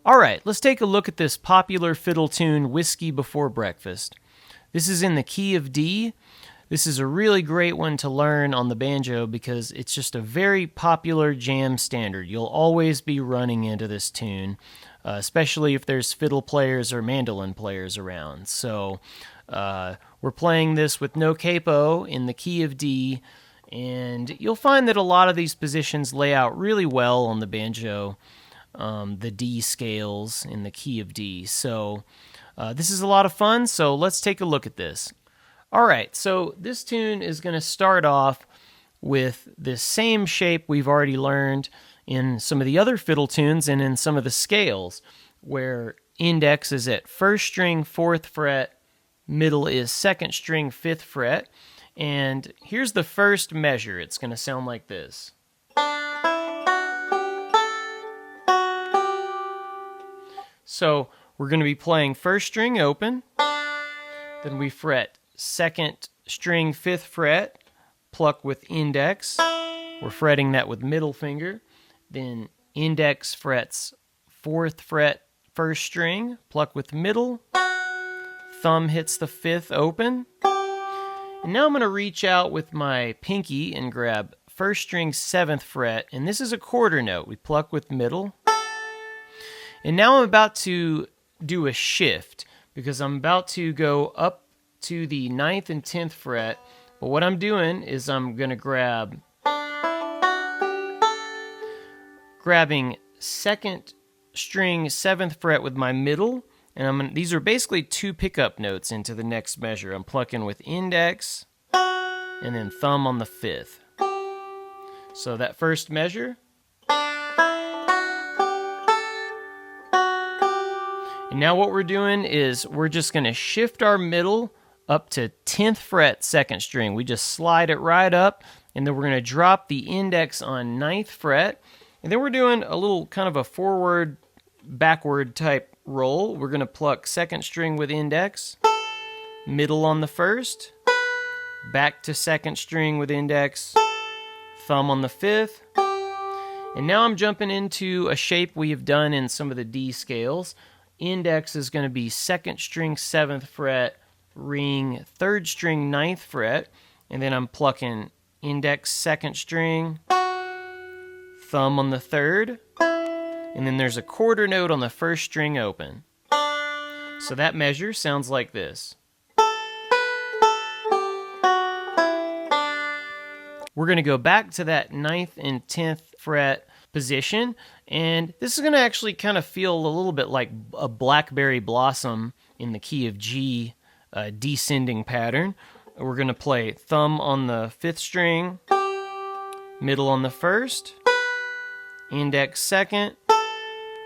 All right, let's take a look at this popular fiddle tune, Whiskey Before Breakfast. This is in the key of D. This is a really great one to learn on the banjo because it's just a very popular jam standard. You'll always be running into this tune, especially if there's fiddle players or mandolin players around. So we're playing this with no capo in the key of D, and you'll find that a lot of these positions lay out really well on the banjo. The D scales in the key of D. So this is a lot of fun, so let's take a look at this. All right, so this tune is going to start off with this same shape we've already learned in some of the other fiddle tunes and in some of the scales, where index is at first string, 4th fret, middle is 2nd string, 5th fret, and here's the first measure. It's going to sound like this. So we're going to be playing first string open, then we fret 2nd string, 5th fret, pluck with index. We're fretting that with middle finger. Then index frets 4th fret, 1st string, pluck with middle. Thumb hits the 5th open. And now I'm going to reach out with my pinky and grab 1st string, 7th fret, and this is a quarter note. We pluck with middle. And now I'm about to do a shift because I'm about to go up to the 9th and 10th fret. But what I'm doing is I'm going to grabbing 2nd string, 7th fret with my middle. And these are basically 2 pickup notes into the next measure. I'm plucking with index and then thumb on the 5th. So that first measure. And now what we're doing is we're just going to shift our middle up to 10th fret, 2nd string. We just slide it right up, and then we're going to drop the index on 9th fret. And then we're doing a little kind of a forward, backward type roll. We're going to pluck 2nd string with index, middle on the 1st, back to 2nd string with index, thumb on the 5th. And now I'm jumping into a shape we have done in some of the D scales. Index is going to be 2nd string, 7th fret, ring, 3rd string, 9th fret, and then I'm plucking index, 2nd string, thumb on the 3rd, and then there's a quarter note on the 1st string open. So that measure sounds like this. We're going to go back to that 9th and 10th fret position, and this is going to actually kind of feel a little bit like a blackberry blossom in the key of G, descending pattern. We're going to play thumb on the 5th string, middle on the 1st, index 2nd,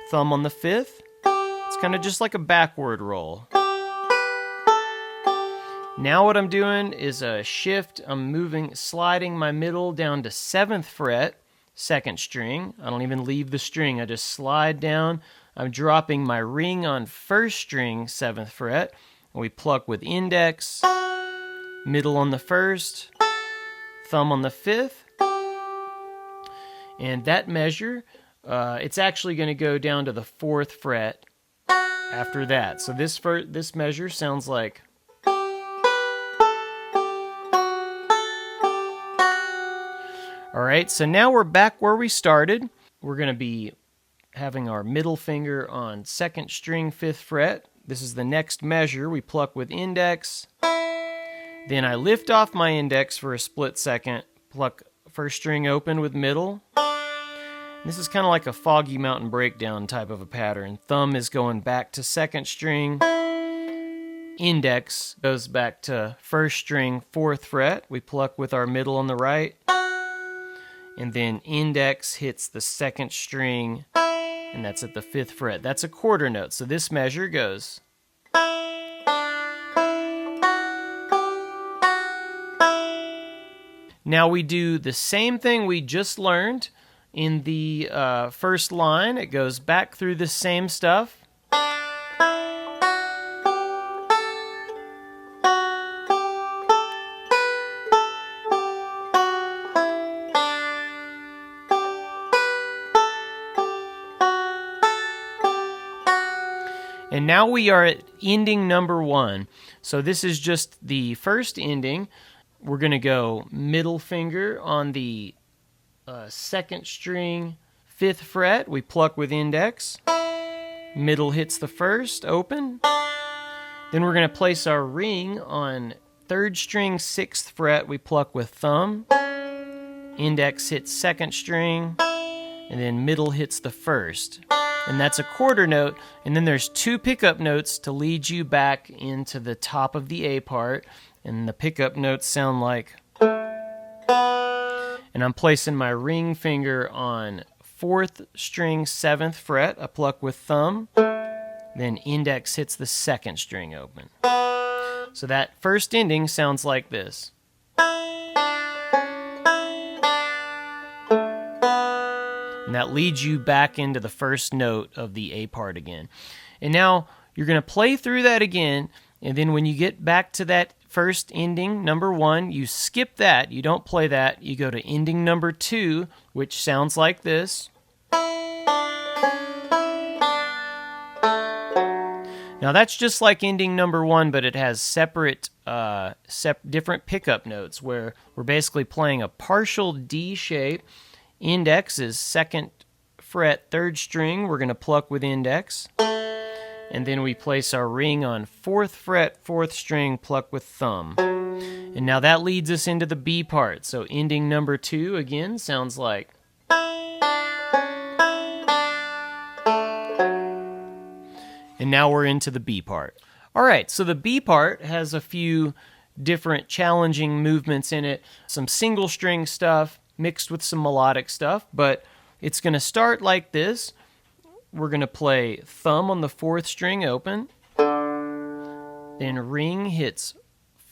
thumb on the 5th. It's kind of just like a backward roll. Now what I'm doing is a shift. I'm sliding my middle down to 7th fret, 2nd string. I don't even leave the string. I just slide down. I'm dropping my ring on 1st string, 7th fret. We pluck with index, middle on the 1st, thumb on the 5th. And that measure, it's actually going to go down to the 4th fret after that. So this measure sounds like. All right, so now we're back where we started. We're going to be having our middle finger on 2nd string, 5th fret. This is the next measure. We pluck with index. Then I lift off my index for a split second, pluck 1st string open with middle. This is kind of like a Foggy Mountain Breakdown type of a pattern. Thumb is going back to 2nd string. Index goes back to 1st string, 4th fret. We pluck with our middle on the right. And then index hits the 2nd string, and that's at the 5th fret. That's a quarter note, so this measure goes. Now we do the same thing we just learned in the first line. It goes back through the same stuff. And now we are at ending number 1. So this is just the first ending. We're going to go middle finger on the 2nd string, 5th fret. We pluck with index. Middle hits the 1st, open. Then we're going to place our ring on 3rd string, 6th fret. We pluck with thumb. Index hits 2nd string, and then middle hits the 1st. And that's a quarter note, and then there's 2 pickup notes to lead you back into the top of the A part, and the pickup notes sound like... And I'm placing my ring finger on 4th string, 7th fret. I pluck with thumb, then index hits the 2nd string open. So that first ending sounds like this. And that leads you back into the first note of the A part again. And now you're going to play through that again, and then when you get back to that first ending, number 1, you skip that. You don't play that. You go to ending number 2, which sounds like this. Now that's just like ending number 1, but it has separate, different pickup notes where we're basically playing a partial D shape. Index is 2nd fret, 3rd string. We're going to pluck with index. And then we place our ring on 4th fret, 4th string, pluck with thumb. And now that leads us into the B part. So ending number 2 again sounds like... And now we're into the B part. All right, so the B part has a few different challenging movements in it. Some single string stuff mixed with some melodic stuff, but it's going to start like this. We're going to play thumb on the 4th string open. Then ring hits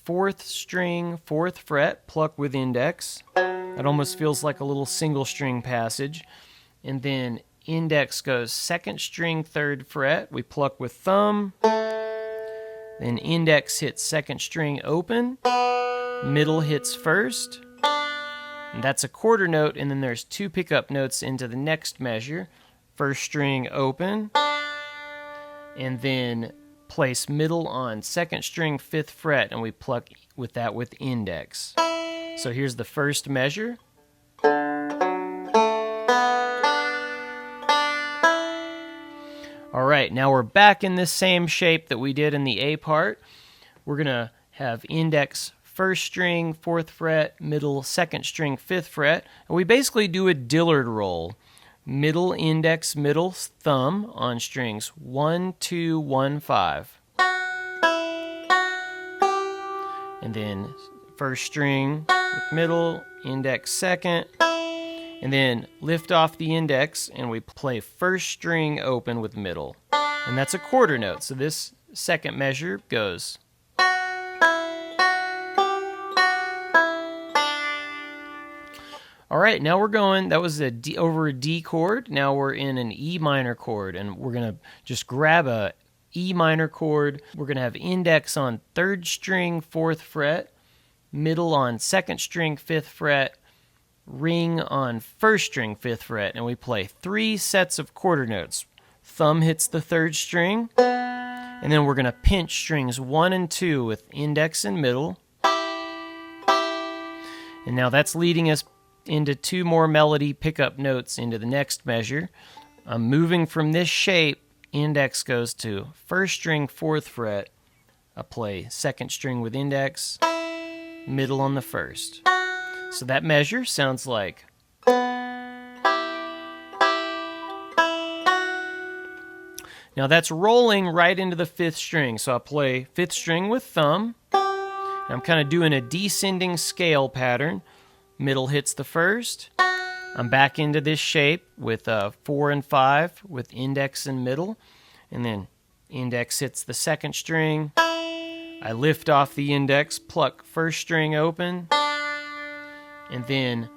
4th string, 4th fret, pluck with index. It almost feels like a little single string passage. And then index goes 2nd string, 3rd fret. We pluck with thumb. Then index hits 2nd string open. Middle hits 1st. And that's a quarter note, and then there's 2 pickup notes into the next measure. 1st string open, and then place middle on 2nd string, 5th fret, and we pluck with that with index. So here's the first measure. All right, now we're back in this same shape that we did in the A part. We're going to have index 1st string, 4th fret, middle, 2nd string, 5th fret. And we basically do a Dillard roll. Middle, index, middle, thumb on strings 1, 2, 1, 5. And then 1st string with middle, index 2nd. And then lift off the index and we play 1st string open with middle. And that's a quarter note. So this second measure goes... All right, now we're going, that was over a D chord. Now we're in an E minor chord, and we're going to just grab a E minor chord. We're going to have index on 3rd string, 4th fret, middle on 2nd string, 5th fret, ring on 1st string, 5th fret, and we play 3 sets of quarter notes. Thumb hits the 3rd string, and then we're going to pinch strings 1 and 2 with index and middle. And now that's leading us into 2 more melody pickup notes into the next measure. I'm moving from this shape. Index goes to 1st string, 4th fret. I play 2nd string with index, middle on the 1st. So that measure sounds like... Now that's rolling right into the 5th string. So I play 5th string with thumb. I'm kind of doing a descending scale pattern. Middle hits the 1st. I'm back into this shape with 4 and 5 with index and middle. And then index hits the 2nd string. I lift off the index, pluck 1st string open. And then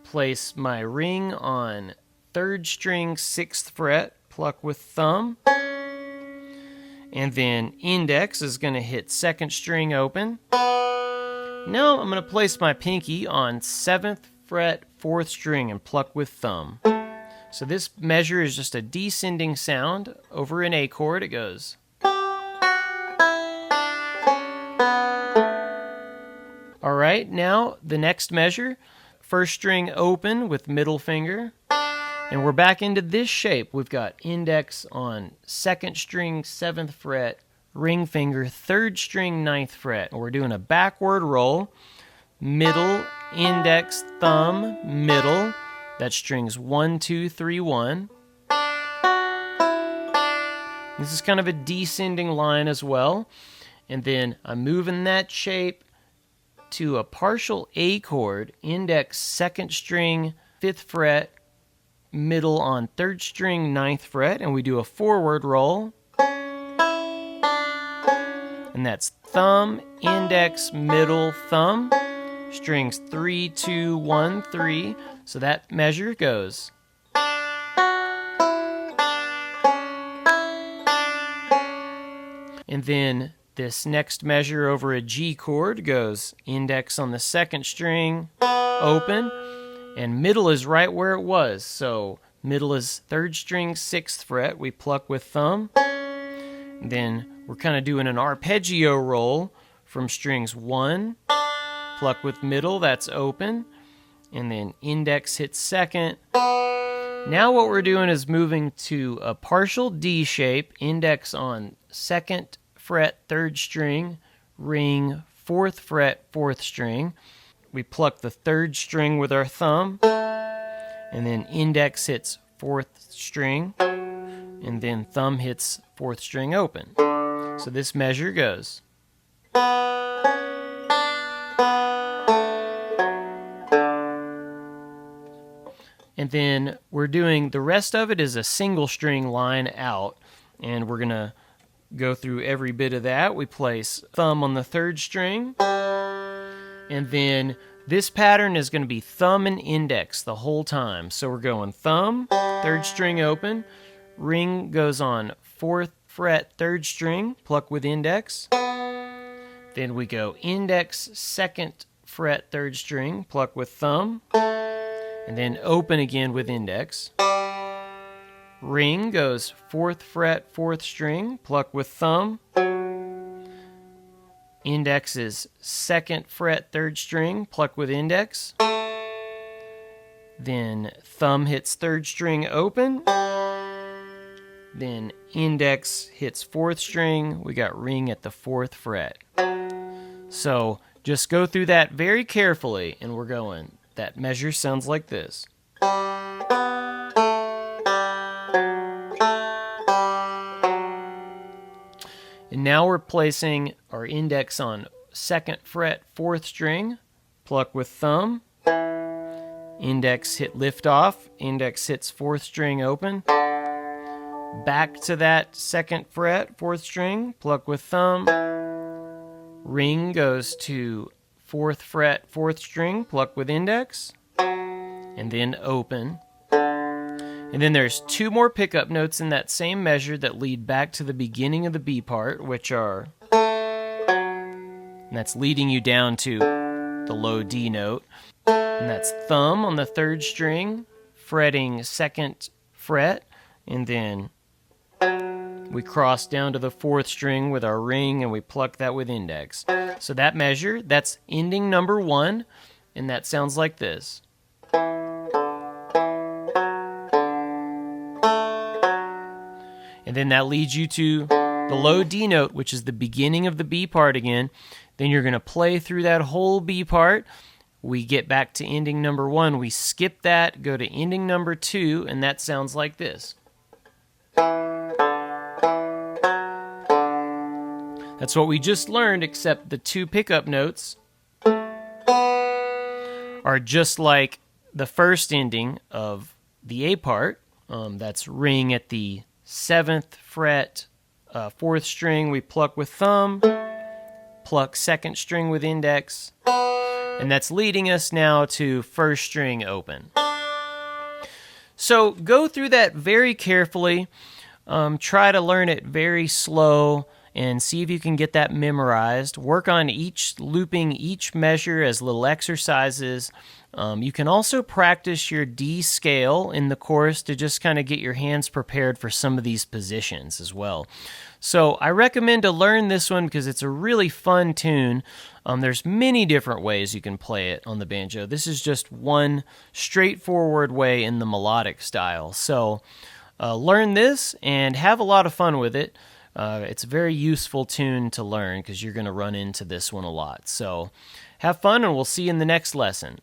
place my ring on 3rd string, 6th fret, pluck with thumb. And then index is going to hit 2nd string open. Now I'm going to place my pinky on 7th fret, 4th string, and pluck with thumb. So this measure is just a descending sound over an A chord. It goes... All right, now the next measure, first string open with middle finger. And we're back into this shape. We've got index on 2nd string, 7th fret, ring finger, 3rd string, 9th fret. And we're doing a backward roll, middle, index, thumb, middle. That's strings 1, 2, 3, 1. This is kind of a descending line as well. And then I'm moving that shape to a partial A chord, index 2nd string, 5th fret, middle on 3rd string, 9th fret, and we do a forward roll. And that's thumb, index, middle, thumb, strings 3, 2, 1, 3. So that measure goes. And then this next measure over a G chord goes index on the 2nd string, open, and middle is right where it was. So middle is 3rd string, 6th fret. We pluck with thumb. Then we're kind of doing an arpeggio roll from strings 1, pluck with middle, that's open, and then index hits 2nd. Now what we're doing is moving to a partial D shape, index on 2nd fret, 3rd string, ring, 4th fret, 4th string. We pluck the 3rd string with our thumb, and then index hits 4th string, and then thumb hits 4th string open. So this measure goes. And then we're doing, the rest of it is a single string line out, and we're going to go through every bit of that. We place thumb on the 3rd string, and then this pattern is going to be thumb and index the whole time. So we're going thumb, 3rd string open, ring goes on 4th fret, 3rd string, pluck with index. Then we go index, 2nd fret, 3rd string, pluck with thumb. And then open again with index. Ring goes 4th fret, 4th string, pluck with thumb. Index is 2nd fret, 3rd string, pluck with index. Then thumb hits 3rd string open. Then index hits 4th string. We got ring at the 4th fret. So just go through that very carefully, and we're going. That measure sounds like this. And now we're placing our index on 2nd fret, 4th string, pluck with thumb, index hit lift off, index hits 4th string open, back to that 2nd fret, 4th string, pluck with thumb, ring goes to 4th fret, 4th string, pluck with index, and then open. And then there's 2 more pickup notes in that same measure that lead back to the beginning of the B part, which are, and that's leading you down to the low D note. And that's thumb on the 3rd string, fretting 2nd fret, and then we cross down to the 4th string with our ring, and we pluck that with index. So that measure, that's ending number 1, and that sounds like this. And then that leads you to the low D note, which is the beginning of the B part again. Then you're going to play through that whole B part. We get back to ending number 1. We skip that, go to ending number 2, and that sounds like this. That's what we just learned, except the 2 pickup notes are just like the first ending of the A part. That's ring at the 7th fret, 4th string, we pluck with thumb, pluck 2nd string with index, and that's leading us now to 1st string open. So go through that very carefully, try to learn it very slow, and see if you can get that memorized. Work on looping each measure as little exercises. You can also practice your D scale in the course to just kind of get your hands prepared for some of these positions as well. So I recommend to learn this one because it's a really fun tune. There's many different ways you can play it on the banjo. This is just one straightforward way in the melodic style. So learn this and have a lot of fun with it. It's a very useful tune to learn because you're going to run into this one a lot. So have fun, and we'll see you in the next lesson.